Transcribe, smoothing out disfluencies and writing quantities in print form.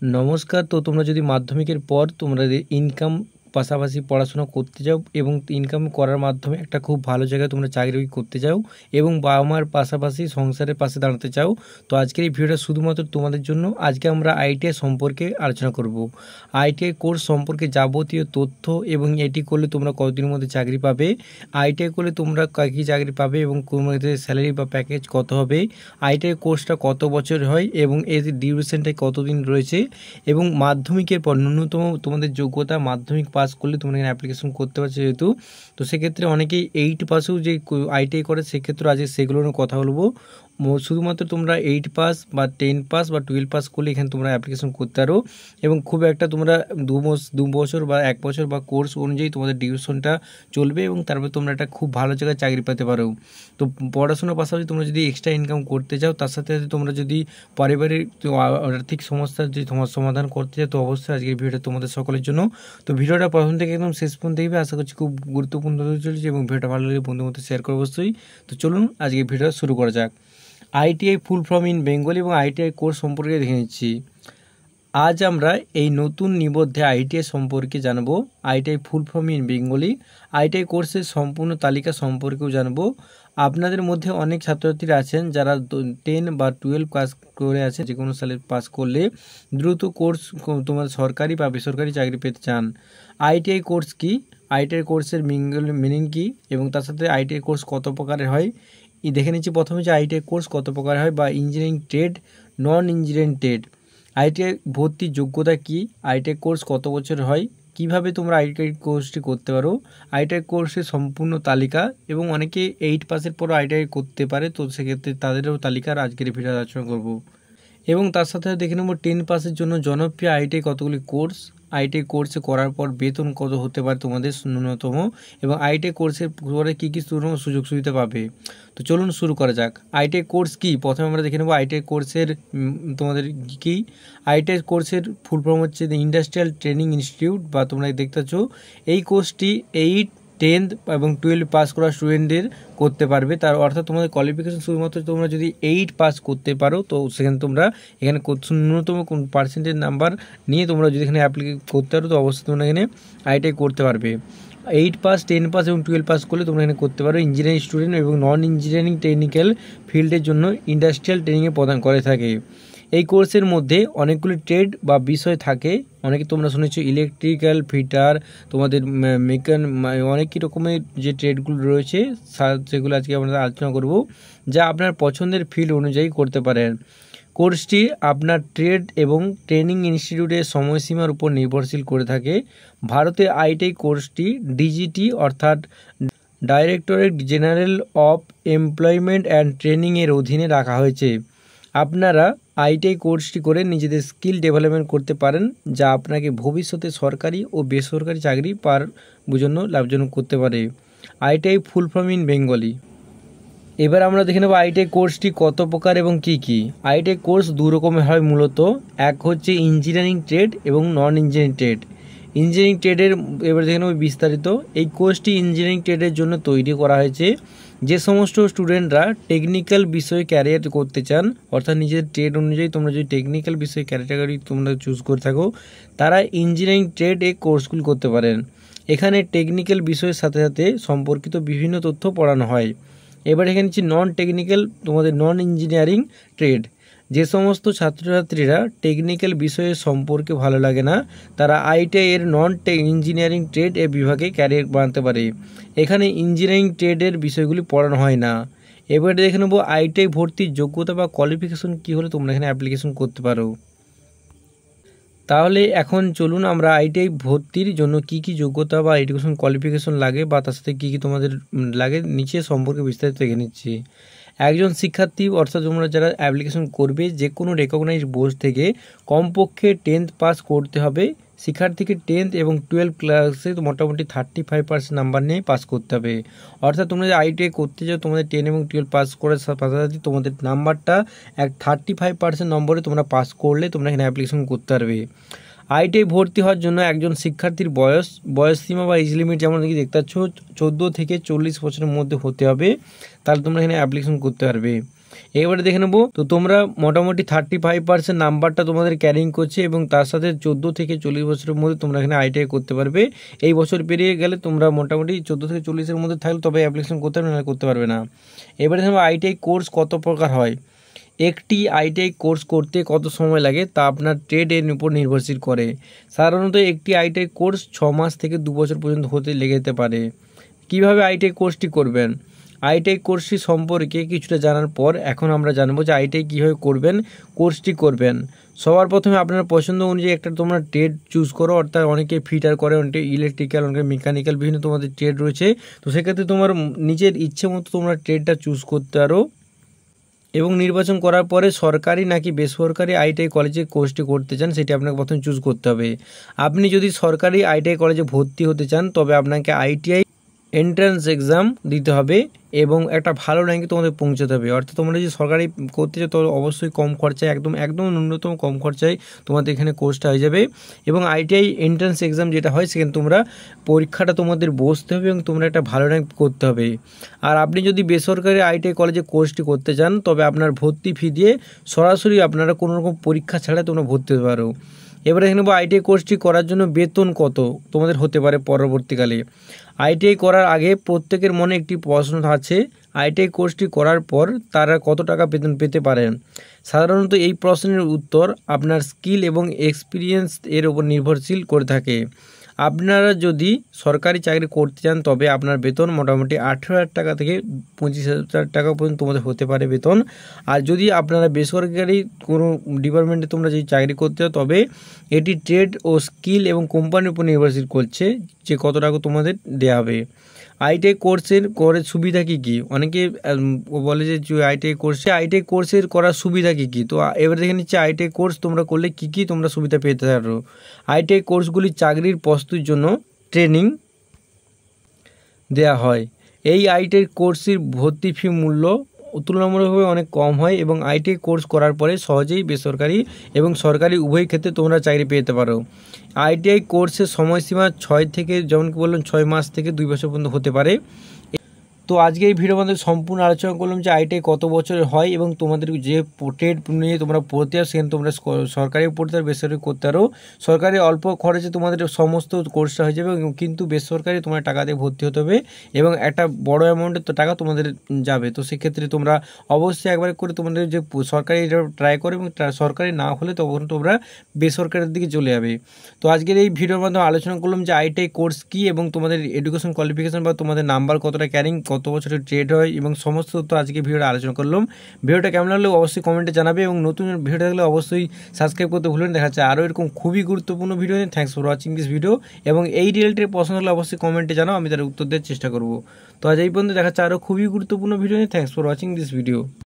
নমস্কার। তো তোমরা যদি মাধ্যমিকের পর তোমরা ইনকাম পাশাপাশি পড়াশোনা করতে যাও এবং ইনকাম করার মাধ্যমে একটা খুব ভালো জায়গায় তোমরা চাকরি করতে যাও এবং বাবা মার পাশাপাশি সংসারের পাশে দাঁড়াতে চাও, তো আজকের এই ভিডিওটা শুধুমাত্র তোমাদের জন্য। আজকে আমরা আইটিআই সম্পর্কে আলোচনা করব। আইটিআই কোর্স সম্পর্কে যাবতীয় তথ্য এবং এটি করলে তোমরা কতদিনের মধ্যে চাকরি পাবে, আইটিআই করলে তোমরা কী চাকরি পাবে এবং তোমাদের স্যালারি বা প্যাকেজ কত হবে, আইটিআই কোর্সটা কত বছর হয় এবং এর ডিউরেশনটা কতদিন রয়েছে, এবং মাধ্যমিকের পর ন্যূনতম তোমাদের যোগ্যতা মাধ্যমিক পাস করলে তোমরা এখানে অ্যাপ্লিকেশন করতে পারছো যেহেতু, তো সেক্ষেত্রে অনেকেই 8 পাসেও যে আইটিআই করে সেক্ষেত্রে আজকে সেগুলো নিয়ে কথা বলবো। শুধুমাত্র তোমরা 8 পাস বা 10 পাস বা 12 পাস করলে এখানে তোমরা অ্যাপ্লিকেশন করতে পারো এবং খুব একটা তোমরা 2 বছর বা 1 বছর বা কোর্স অনুযায়ী তোমাদের ডিউরেশনটা চলবে এবং তারপরে তোমরা একটা খুব ভালো জায়গায় চাকরি পেতে পারো। তো পড়াশোনার পাশাপাশি তোমরা যদি এক্সট্রা ইনকাম করতে চাও, তার সাথে সাথে তোমরা যদি পারিবারিক আর্থিক সমস্যার যে সমাধান করতে চাও, তো অবশ্যই আজকের ভিডিওটা তোমাদের সকলের জন্য। তো ভিডিওটা প্রথম থেকে একদম শেষ পর্যন্ত দেখবে, আশা করছি খুব গুরুত্বপূর্ণ হতে চলেছে এবং ভিডিওটা ভালো লাগলে বন্ধুর মধ্যে শেয়ার করো অবশ্যই। তো চলুন আজকে ভিডিওটা শুরু করা যাক। ITI full form in Bengali এবং আইটিআই কোর্স সম্পর্কে দেখে নিচ্ছি। আজ আমরা এই নতুন নিবন্ধে আইটিআই সম্পর্কে জানবো, ITI full form in Bengali, ITI কোর্সের সম্পূর্ণ তালিকা সম্পর্কেও জানবো। আপনাদের মধ্যে অনেক ছাত্রছাত্রীরা আছেন যারা 10 বা 12 পাস করে আছে, যে কোনো সালে পাস করলে দ্রুত কোর্স তোমার সরকারি বা বেসরকারি চাকরি পেতে চান। আইটিআই কোর্স কি, আইটিআই কোর্সের মিনিং কি এবং তার সাথে আইটিআই কোর্স কত প্রকারের হয় দেখে নিচ্ছি। প্রথমে যে আইটিআই কোর্স কত প্রকার হয় বা ইঞ্জিনিয়ারিং ট্রেড, নন ইঞ্জিনিয়ারিং ট্রেড। আইটিআই ভর্তির যোগ্যতা কি, আইটিআই কোর্স কত বছর হয়, কিভাবে তোমরা আইটিআই কোর্সটি করতে পারো, আইটিআই কোর্সের সম্পূর্ণ তালিকা, এবং অনেকে 8 পাসের পর আইটিআই করতে পারে, তো সেক্ষেত্রে তাদেরও তালিকার আজকের ভিডিও আলোচনা করব। এবং তার সাথে দেখে নেব 10 পাসের জন্য জনপ্রিয় আইটিআই কতগুলি কোর্স, আইটিআই কোর্সে করার পর বেতন কত হতে পারে তোমাদের ন্যূনতম, এবং আইটিআই কোর্সের পরে কী কী সুযোগ সুবিধা পাবে। তো চলুন শুরু করা যাক। আইটিআই কোর্স কি, প্রথমে আমরা দেখে নেব আইটিআই কোর্সের তোমাদের কী। আইটিআই কোর্সের ফুল ফর্ম হচ্ছে দ্য ইন্ডাস্ট্রিয়াল ট্রেনিং ইনস্টিটিউট, বা তোমরা দেখতে পাচ্ছ এই কোর্সটি 8, 10 এবং 12 পাস করা স্টুডেন্টদের করতে পারবে। তার অর্থাৎ তোমাদের কোয়ালিফিকেশন শুধুমাত্র তোমরা যদি 8 পাস করতে পারো, তো সেখানে তোমরা এখানে ন্যূনতম কোন পার্সেন্টেজ নাম্বার নিয়ে তোমরা যদি এখানে করতে পারো, তো অবশ্যই তোমরা এখানে আইটিআই করতে পারবে। 8 পাস, 10 পাস এবং 12 পাস করলে তোমরা এখানে করতে পারো। ইঞ্জিনিয়ারিং স্টুডেন্ট এবং নন ইঞ্জিনিয়ারিং টেকনিক্যাল ফিল্ডের জন্য ইন্ডাস্ট্রিয়াল ট্রেনিংয়ে প্রদান করে থাকে। এই কোর্সের মধ্যে অনেকগুলি ট্রেড বা বিষয় থাকে, অনেকে তোমরা শুনেছো ইলেকট্রিক্যাল, ফিটার, তোমাদের অনেক রকমের যে ট্রেডগুলো রয়েছে সেগুলো আজকে আমরা আলোচনা করব, যা আপনার পছন্দের ফিল্ড অনুযায়ী করতে পারেন। কোর্সটি আপনার ট্রেড এবং ট্রেনিং ইনস্টিটিউটের সময়সীমার উপর নির্ভরশীল করে থাকে। ভারতে আইটিআই কোর্সটি ডিজিটি অর্থাৎ directorate general of employment and ট্রেনিংয়ের অধীনে রাখা হয়েছে। আপনারা আইটিআই কোর্সটি করে নিজেদের স্কিল ডেভেলপমেন্ট করতে পারেন, যা আপনাকে ভবিষ্যতে সরকারি ও বেসরকারি চাকরি পাওয়ার জন্য লাভজনক করতে পারে। ITI full form in Bengali. এবার আমরা দেখে নেব আইটিআই কোর্সটি কত প্রকার এবং কি কি। আইটিআই কোর্স 2 রকমের হয় মূলত, এক হচ্ছে ইঞ্জিনিয়ারিং ট্রেড এবং নন ইঞ্জিনিয়ারিং ট্রেড। ইঞ্জিনিয়ারিং ট্রেডের এবার দেখে নেব বিস্তারিত। এই কোর্সটি ইঞ্জিনিয়ারিং ট্রেডের জন্য তৈরি করা হয়েছে। যে সমস্ত স্টুডেন্টরা টেকনিক্যাল বিষয়ে ক্যারিয়ার করতে চান, অর্থাৎ নিজের ট্রেড অনুযায়ী তোমরা যদি টেকনিক্যাল বিষয়ে ক্যাটাগরি তোমরা চুজ করে থাকো, তারা ইঞ্জিনিয়ারিং ট্রেড এই কোর্সগুলি করতে পারেন। এখানে টেকনিক্যাল বিষয়ের সাথে সাথে সম্পর্কিত বিভিন্ন তথ্য পড়ানো হয়। এবার এখানে হচ্ছে নন টেকনিক্যাল, তোমাদের নন ইঞ্জিনিয়ারিং ট্রেড। যে সমস্ত ছাত্রছাত্রীরা টেকনিক্যাল বিষয়ের সম্পর্কে ভালো লাগে না, তারা আইটিআই এর নন ইঞ্জিনিয়ারিং ট্রেড এর বিভাগে ক্যারিয়ার বানাতে পারে। এখানে ইঞ্জিনিয়ারিং ট্রেডের বিষয়গুলি পড়ানো হয় না। এবারে দেখে নেব আইটিআই ভর্তির যোগ্যতা বা কোয়ালিফিকেশন কী হলে তোমরা এখানে অ্যাপ্লিকেশন করতে পারো। তাহলে এখন চলুন আমরা আইটিআই ভর্তির জন্য কি কি যোগ্যতা বা এডুকেশন কোয়ালিফিকেশন লাগে বা তার সাথে কী কী তোমাদের লাগে নিচে সম্পর্কে বিস্তারিত দেখে নিচ্ছি। একজন শিক্ষার্থী অর্থাৎ তোমরা যারা অ্যাপ্লিকেশন করবে, যে কোনো রেকগনাইজ বোর্ড থেকে কমপক্ষে 10th পাস করতে হবে। শিক্ষার্থীকে 10th এবং 12 ক্লাসে মোটামুটি 35% নাম্বার নিয়ে পাস করতে হবে। অর্থাৎ তোমরা যে আইটিআই করতে যাও, তোমাদের 10 এবং 12 পাস করার পাশাপাশি তোমাদের নাম্বারটা 35% নম্বরে তোমরা পাস করলে তোমরা এখানে অ্যাপ্লিকেশন করতে পারবে। আইটিআই ভর্তি হওয়ার জন্য একজন শিক্ষার্থীর বয়স সীমা বা এজ লিমিট যেমন দেখি দেখতে পাচ্ছ 14 থেকে 40 বছরের মধ্যে হতে হবে, তাহলে তোমরা এখানে অ্যাপ্লিকেশন করতে পারবে। এবারে দেখে নেবো, তো তোমরা মোটামুটি 35% নাম্বারটা তোমাদের ক্যারিং করছে এবং তার সাথে 14 থেকে 40 বছরের মধ্যে তোমরা এখানে আইটিআই করতে পারবে। এই বছর পেরিয়ে গেলে তোমরা মোটামুটি 14 থেকে 40-এর মধ্যে থাকলে তবে অ্যাপ্লিকেশন করতে পারবে, না করতে পারবে না। এবারে দেখো আইটিআই কোর্স কত প্রকার হয়। একটি আইটিআই কোর্স করতে কত সময় লাগে তা আপনার ট্রেডের উপর নির্ভরশীল করে। সাধারণত একটি আইটিআই কোর্স 6 মাস থেকে 2 বছর পর্যন্ত হতে লেগে যেতে পারে। কিভাবে আইটিআই কোর্সটি করবেন? আইটিআই কোর্সটি সম্পর্কে কিছুটা জানার পর এখন আমরা জানবো যে আইটিআই কীভাবে করবেন, কোর্সটি করবেন। সবার প্রথমে আপনার পছন্দ অনুযায়ী একটা তোমরা ট্রেড চুজ করো, অর্থাৎ অনেকে ফিটার করে, অনেকে ইলেকট্রিক্যাল, অনেকে মেকানিক্যাল, বিভিন্ন তোমাদের ট্রেড রয়েছে। তো সেক্ষেত্রে তোমার নিজের ইচ্ছে মতো তোমরা ট্রেডটা চুজ করতে পারো এবং নির্বাচন করার পরে সরকারি নাকি বেসরকারি আইটিআই কলেজে কোর্সটি করতে চান সেটি আপনাকে প্রথমে চুজ করতে হবে। আপনি যদি সরকারি আইটিআই কলেজে ভর্তি হতে চান তবে আপনাকে আইটিআই এন্ট্রান্স এক্সাম দিতে হবে এবং একটা ভালো র্যাঙ্কে তোমাদের পৌঁছাতে হবে। অর্থাৎ তোমরা যদি সরকারি করতে চাও তো অবশ্যই কম খরচায়, একদম ন্যূনতম কম খরচায় তোমাদের এখানে কোর্সটা হয়ে যাবে। এবং আইটিআই এন্ট্রান্স এক্সাম যেটা হয় সেখানে তোমরা পরীক্ষাটা তোমাদের বসতে হবে এবং তোমরা একটা ভালো র্যাঙ্ক করতে হবে। আর আপনি যদি বেসরকারি আইটিআই কলেজে কোর্সটি করতে চান তবে আপনার ভর্তি ফি দিয়ে সরাসরি আপনারা কোনো রকম পরীক্ষা ছাড়া তোমরা ভর্তি হতে পারো। এবারে দেখে নেবো আইটিআই কোর্সটি করার জন্য বেতন কত তোমাদের হতে পারে পরবর্তীকালে। আইটিআই করার আগে প্রত্যেকের মনে একটি প্রশ্ন আছে, আইটিআই কোর্সটি করার পর তারা কত টাকা বেতন পেতে পারেন। সাধারণত এই প্রশ্নের উত্তর আপনার স্কিল এবং এক্সপিরিয়েন্স এর উপর নির্ভরশীল করে থাকে। আপনারা যদি সরকারি চাকরি করতে চান তবে আপনার বেতন মোটামুটি 18,000 টাকা থেকে 25,000 টাকা পর্যন্ত তোমাদের হতে পারে বেতন। আর যদি আপনারা বেসরকারি কোনো ডিপার্টমেন্টে তোমরা যদি চাকরি করতে চাও তবে এটি ট্রেড ও স্কিল এবং কোম্পানির উপর নির্ভরশীল করছে যে কত টাকা তোমাদের দেওয়া হবে। আইটিআই কোর্সের করে সুবিধা কী কী, অনেকে বলে যে আইটিআই কোর্সের করার সুবিধা কী কী। তো এবার দেখে নিচ্ছে আইটিআই কোর্স তোমরা করলে কী কী তোমরা সুবিধা পেতে পারো। আইটিআই কোর্সগুলি চাকরির প্রস্তুতির জন্য ট্রেনিং দেয়া হয়। এই আইটিআই কোর্সের ভর্তি ফি মূল্য তুলনামূলকভাবে অনেক কম হয় এবং আইটিআই কোর্স করার পরে সহজেই বেসরকারি এবং সরকারি উভয় ক্ষেত্রে তোমরা চাকরি পেতে পারো। আইটিআই কোর্সের সময়সীমা 6 থেকে, যেমন কি বললাম, 6 মাস থেকে 2 বছর পর্যন্ত হতে পারে। তো আজকে এই ভিডিওর মধ্যে সম্পূর্ণ আলোচনা করলাম যে আইটিআই কত বছরের হয় এবং তোমাদের যে ট্রেড নিয়ে তোমরা পড়তে আসো সেখানে তোমরা সরকারি পড়তে পারো, বেসরকারি করতে পারো। সরকারি অল্প খরচে তোমাদের সমস্ত কোর্সটা হয়ে যাবে, কিন্তু বেসরকারি তোমার টাকা দিয়ে ভর্তি হতে হবে এবং একটা বড় অ্যামাউন্টের তো টাকা তোমাদের যাবে। তো সেক্ষেত্রে তোমরা অবশ্যই একবার করে তোমাদের যে সরকারি ট্রাই করো এবং সরকারি না হলে তখন তোমরা বেসরকারির দিকে চলে যাবে। তো আজকের এই ভিডিওর মাধ্যমে আলোচনা করলাম যে আইটিআই কোর্স কী এবং তোমাদের এডুকেশন কোয়ালিফিকেশন বা তোমাদের নাম্বার কতটা ক্যারিং, কত বছরের ট্রেড হয় এবং সমস্ত তো আজকে ভিডিওটা আলোচনা করলাম। ভিডিওটা কেমন লাগলো অবশ্যই কমেন্টে জানাবে এবং নতুন ভিডিও থাকলে অবশ্যই সাবস্ক্রাইব করতে ভুলবেন। দেখা যাচ্ছে আরও এরকম খুবই গুরুত্বপূর্ণ ভিডিও নিয়ে। Thanks for watching this video এবং এই রিলেটেড প্রশ্ন হলে অবশ্যই কমেন্টে জানাও, আমি তার উত্তর দেওয়ার চেষ্টা করব। তো আজ এই পর্যন্ত, দেখা যাচ্ছে আরও খুবই গুরুত্বপূর্ণ ভিডিও নিয়ে। Thanks for watching this video.